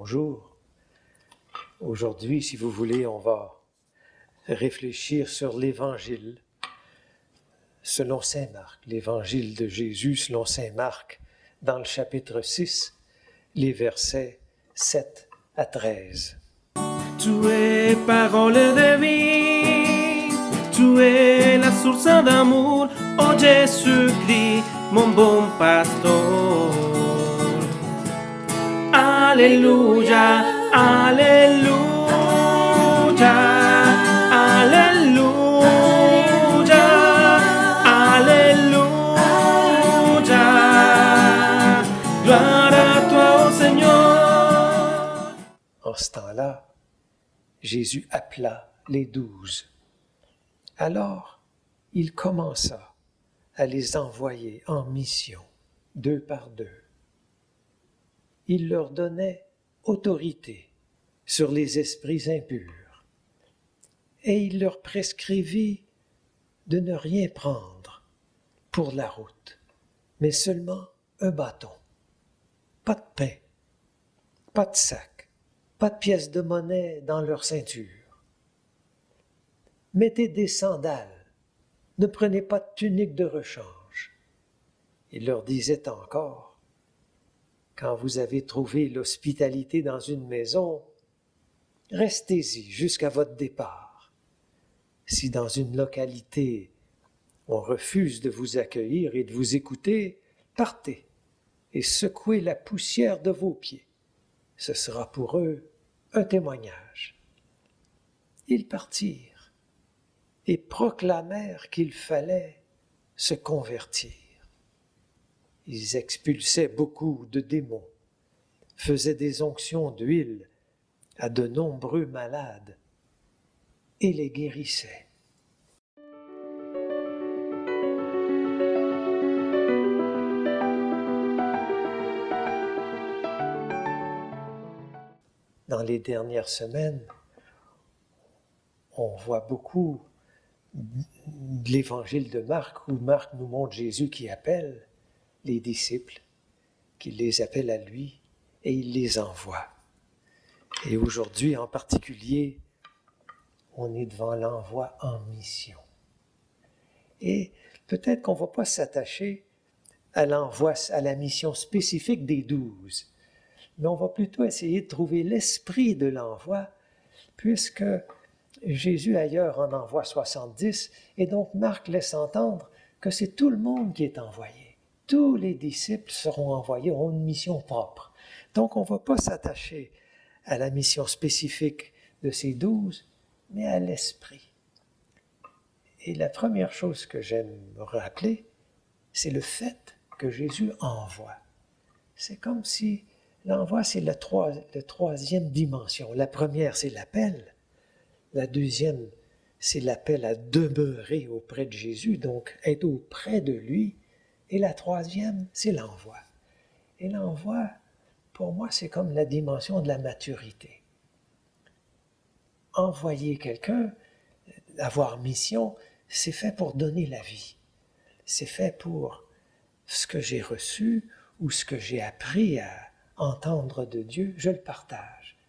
bonjour. Aujourd'hui, si vous voulez, on va réfléchir sur l'Évangile selon saint Marc, l'Évangile de Jésus selon saint Marc, dans le chapitre 6, les versets 7 à 13. Tu es parole de vie, tu es la source d'amour, oh Jésus-Christ, mon bon pasteur. Alléluia, alléluia, alléluia, alléluia. Gloire à toi, ô Seigneur. En ce temps-là, Jésus appela les 12. Alors, il commença à les envoyer en mission, 2 par 2. Il leur donnait autorité sur les esprits impurs et il leur prescrivit de ne rien prendre pour la route, mais seulement un bâton, pas de pain, pas de sac, pas de pièces de monnaie dans leur ceinture. Mettez des sandales, ne prenez pas de tunique de rechange. Il leur disait encore, quand vous avez trouvé l'hospitalité dans une maison, restez-y jusqu'à votre départ. Si dans une localité, on refuse de vous accueillir et de vous écouter, partez et secouez la poussière de vos pieds. Ce sera pour eux un témoignage. Ils partirent et proclamèrent qu'il fallait se convertir. Ils expulsaient beaucoup de démons, faisaient des onctions d'huile à de nombreux malades et les guérissaient. Dans les dernières semaines, on voit beaucoup de l'évangile de Marc, où Marc nous montre Jésus qui appelle les disciples, qui les appelle à lui, et il les envoie. Et aujourd'hui, en particulier, on est devant l'envoi en mission. Et peut-être qu'on ne va pas s'attacher à l'envoi, à la mission spécifique des 12, mais on va plutôt essayer de trouver l'esprit de l'envoi, puisque Jésus ailleurs en envoie 70, et donc Marc laisse entendre que c'est tout le monde qui est envoyé. Tous les disciples seront envoyés, ont une mission propre. Donc on ne va pas s'attacher à la mission spécifique de ces 12, mais à l'esprit. Et la première chose que j'aime rappeler, c'est le fait que Jésus envoie. C'est comme si l'envoi, c'est la troisième dimension. La première, c'est l'appel. La deuxième, c'est l'appel à demeurer auprès de Jésus, donc être auprès de lui. Et la troisième, c'est l'envoi. Et l'envoi, pour moi, c'est comme la dimension de la maturité. Envoyer quelqu'un, avoir mission, c'est fait pour donner la vie. C'est fait pour ce que j'ai reçu ou ce que j'ai appris à entendre de Dieu, je le partage.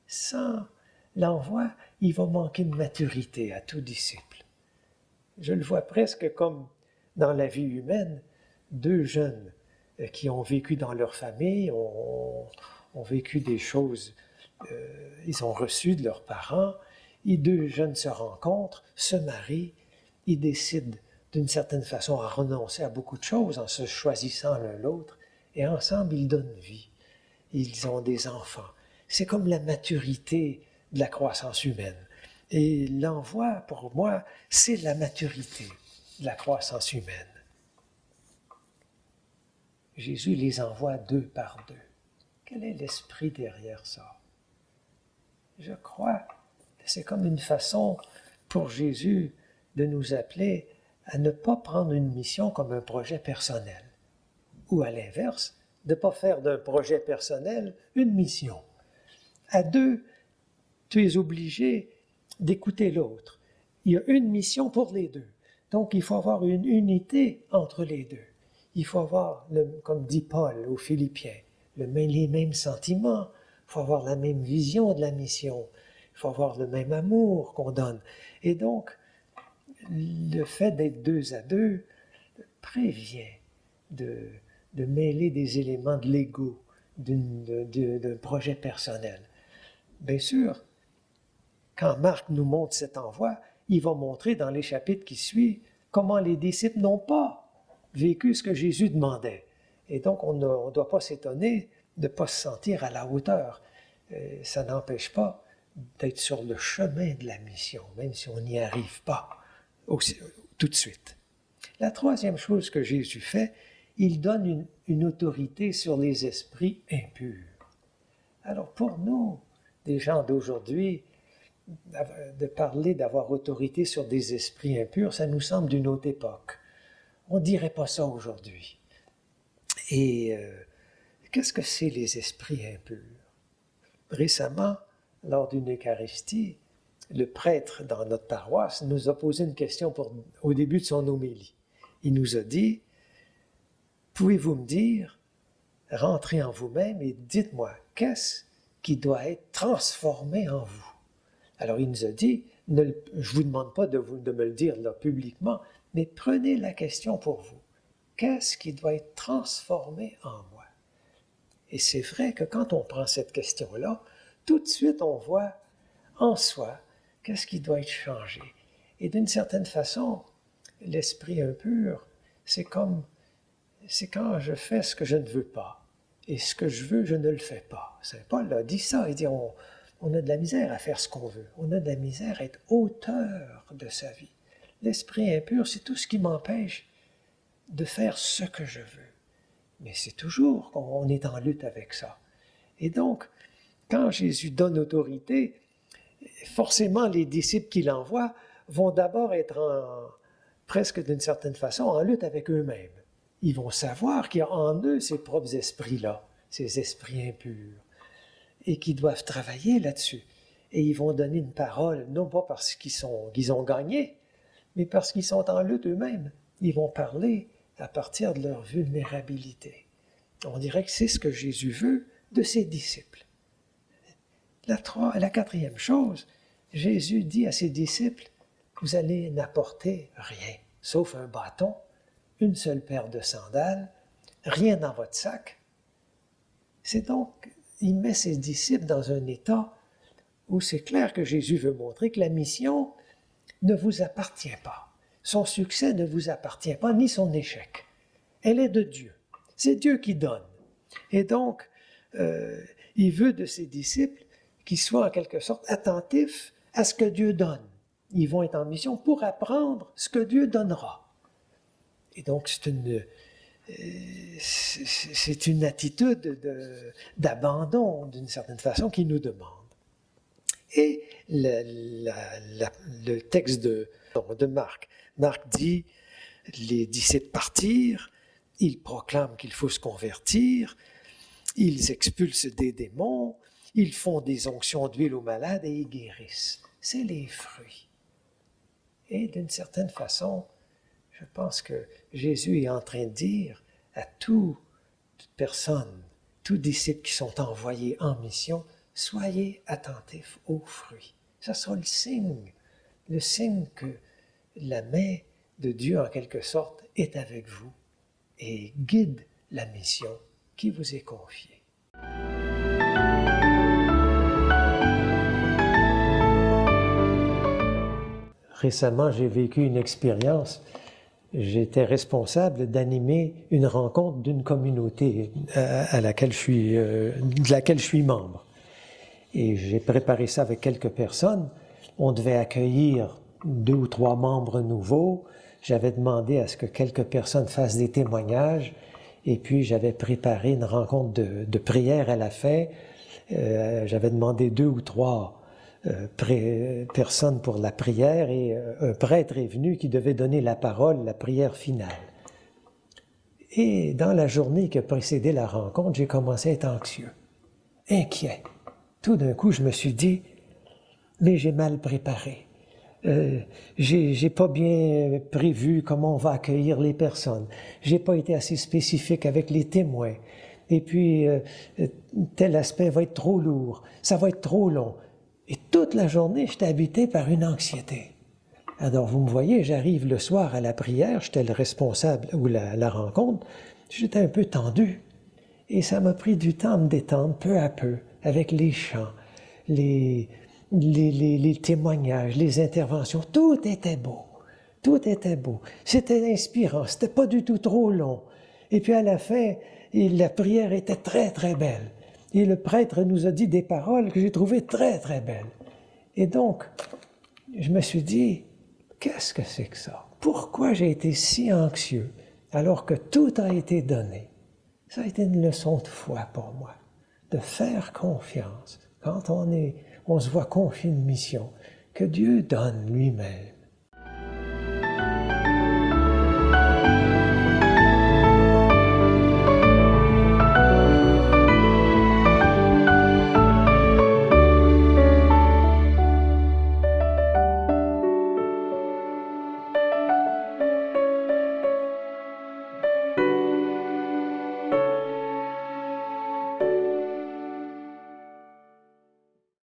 Sans l'envoi, il va manquer de maturité à tout disciple. Je le vois presque comme dans la vie humaine, 2 jeunes qui ont vécu dans leur famille, ont vécu des choses, ils ont reçu de leurs parents, et 2 jeunes se rencontrent, se marient, ils décident d'une certaine façon à renoncer à beaucoup de choses en se choisissant l'un l'autre, et ensemble ils donnent vie. Ils ont des enfants. C'est comme la maturité de la croissance humaine. Et l'envoi, pour moi, c'est la maturité de la croissance humaine. Jésus les envoie 2 par 2. Quel est l'esprit derrière ça? Je crois que c'est comme une façon pour Jésus de nous appeler à ne pas prendre une mission comme un projet personnel. Ou à l'inverse, de ne pas faire d'un projet personnel une mission. À 2, tu es obligé d'écouter l'autre. Il y a une mission pour les 2. Donc, il faut avoir une unité entre les 2. Il faut avoir, comme dit Paul aux Philippiens, les mêmes sentiments, Il faut avoir la même vision de la mission. Il faut avoir le même amour qu'on donne. Et donc, le fait d'être 2 à 2 prévient de mêler des éléments de l'ego, d'un projet personnel. Bien sûr, quand Marc nous montre cet envoi, il va montrer dans les chapitres qui suivent comment les disciples n'ont pas vécu ce que Jésus demandait. Et donc, on ne doit pas s'étonner de ne pas se sentir à la hauteur. Ça n'empêche pas d'être sur le chemin de la mission, même si on n'y arrive pas tout de suite. La troisième chose que Jésus fait, il donne une autorité sur les esprits impurs. Alors pour nous, des gens d'aujourd'hui, de parler d'avoir autorité sur des esprits impurs, ça nous semble d'une autre époque. On ne dirait pas ça aujourd'hui. Et qu'est-ce que c'est les esprits impurs? Récemment, lors d'une Eucharistie, le prêtre dans notre paroisse nous a posé une question au début de son homélie. Il nous a dit, « Pouvez-vous me dire, rentrez en vous-même et dites-moi, qu'est-ce qui doit être transformé en vous? » Alors il nous a dit, je ne vous demande pas de me le dire là publiquement, mais prenez la question pour vous. Qu'est-ce qui doit être transformé en moi? Et c'est vrai que quand on prend cette question-là, tout de suite on voit en soi qu'est-ce qui doit être changé. Et d'une certaine façon, l'esprit impur, c'est quand je fais ce que je ne veux pas. Et ce que je veux, je ne le fais pas. Saint Paul a dit ça, il dit on a de la misère à faire ce qu'on veut. On a de la misère à être auteur de sa vie. L'esprit impur, c'est tout ce qui m'empêche de faire ce que je veux. Mais c'est toujours qu'on est en lutte avec ça. Et donc, quand Jésus donne autorité, forcément les disciples qu'il envoie vont d'abord être presque d'une certaine façon en lutte avec eux-mêmes. Ils vont savoir qu'il y a en eux ces propres esprits-là, ces esprits impurs, et qu'ils doivent travailler là-dessus. Et ils vont donner une parole, non pas parce qu'ils ont gagné, mais parce qu'ils sont en lutte eux-mêmes. Ils vont parler à partir de leur vulnérabilité. On dirait que c'est ce que Jésus veut de ses disciples. La quatrième chose, Jésus dit à ses disciples, vous allez n'apporter rien, sauf un bâton, une seule paire de sandales, rien dans votre sac. C'est donc, il met ses disciples dans un état où c'est clair que Jésus veut montrer que la mission ne vous appartient pas. Son succès ne vous appartient pas, ni son échec. Elle est de Dieu. C'est Dieu qui donne. Et donc, il veut de ses disciples qu'ils soient en quelque sorte attentifs à ce que Dieu donne. Ils vont être en mission pour apprendre ce que Dieu donnera. Et donc, c'est une attitude d'abandon, d'une certaine façon, qu'il nous demande. Et le texte de Marc, Marc dit, les disciples partirent, ils proclament qu'il faut se convertir, ils expulsent des démons, ils font des onctions d'huile aux malades et ils guérissent. C'est les fruits. Et d'une certaine façon, je pense que Jésus est en train de dire à toute personne, tous disciples qui sont envoyés en mission, soyez attentifs aux fruits. Ça sera le signe que la main de Dieu, en quelque sorte, est avec vous et guide la mission qui vous est confiée. Récemment, j'ai vécu une expérience. J'étais responsable d'animer une rencontre d'une communauté de laquelle je suis membre. Et j'ai préparé ça avec quelques personnes. On devait accueillir 2 ou 3 membres nouveaux. J'avais demandé à ce que quelques personnes fassent des témoignages. Et puis, j'avais préparé une rencontre de prière à la fin. J'avais demandé 2 ou 3 personnes pour la prière et un prêtre est venu qui devait donner la parole, la prière finale. Et dans la journée qui a précédé la rencontre, j'ai commencé à être anxieux, inquiet. Tout d'un coup, je me suis dit, mais j'ai mal préparé. J'ai pas bien prévu comment on va accueillir les personnes. J'ai pas été assez spécifique avec les témoins. et puis tel aspect va être trop lourd, ça va être trop long. Et toute la journée, j'étais habité par une anxiété. Alors, vous me voyez, j'arrive le soir à la prière, j'étais le responsable ou la rencontre, j'étais un peu tendu. Et ça m'a pris du temps à me détendre peu à peu, avec les chants, les témoignages, les interventions. Tout était beau. Tout était beau. C'était inspirant. C'était pas du tout trop long. Et puis à la fin, la prière était très, très belle. Et le prêtre nous a dit des paroles que j'ai trouvées très, très belles. Et donc, je me suis dit, qu'est-ce que c'est que ça? Pourquoi j'ai été si anxieux alors que tout a été donné? Ça a été une leçon de foi pour moi, de faire confiance quand on se voit confier une mission, que Dieu donne lui-même.